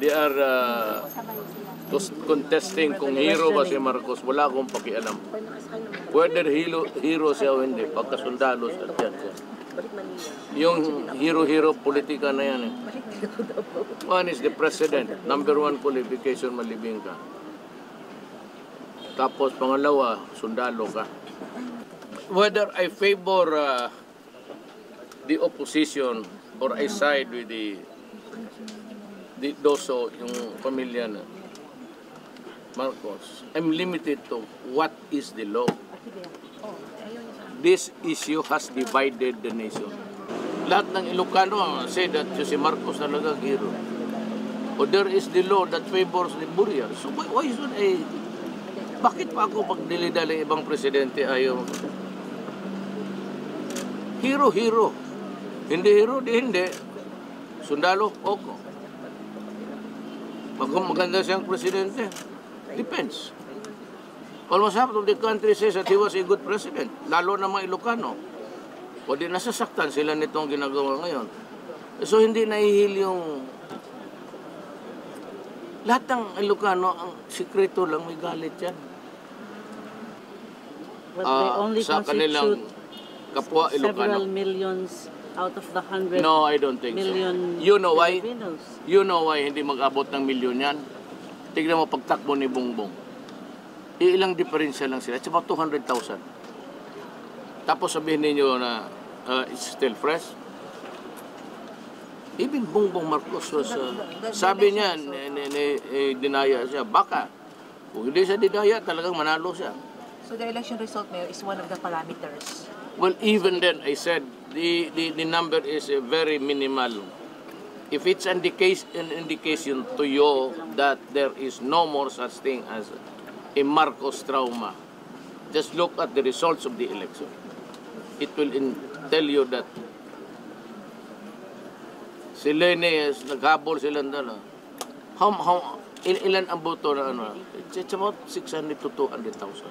They are contesting kung hero ba si Marcos. Wala akong pakialam. Whether hero siya o hindi, pagkasundalo siya, dyan siya. Yung hero-hero politika na yan eh. One is the president. Number one qualification, malibing ka. Tapos pangalawa, sundalo ka. Whether I favor the opposition or I side with the Doso, yung pamilya na Marcos, I'm limited to what is the law. This issue has divided the nation. Lahat ng Ilocano say that si Marcos talaga hero. Or there is the law that favors the Burial. So why should I... Bakit pa ako pag dilidali ibang presidente ayaw? Hero. Hindi hero, di hindi. Sundalo, oko. Maganda siyang presidente. Depends. Almost half of the country says that he was a good president. Lalo na mga Ilocano. O di nasasaktan sila nitong ginagawa ngayon. So hindi nahihil yung... Lahat ng Ilocano, ang sikreto lang, may galit yan. Sa kanilang kapwa Ilocano. Several millions out of the 100 No, I don't think million so. You know why? Filipinos. You know why hindi mag-abot ng milyon yan? Tignan mo pagtakbo ni Bongbong. Ilang diferensya lang sila. It's about 200,000. Tapos sabihin ninyo na it's still fresh. Even Bongbong Marcos was, sabi niya, dinaya siya. Baka. Kung hindi siya dinaya, talagang manalo siya. So the election result, Mayor, is one of the parameters. Well, even then, I said, the number is very minimal. If it's an indication to you that there is no more such thing as a Marcos trauma, just look at the results of the election. It will tell you that si Lenes, naghabol silang dala. Ilan ang boto na ano? It's about 600 to 200,000.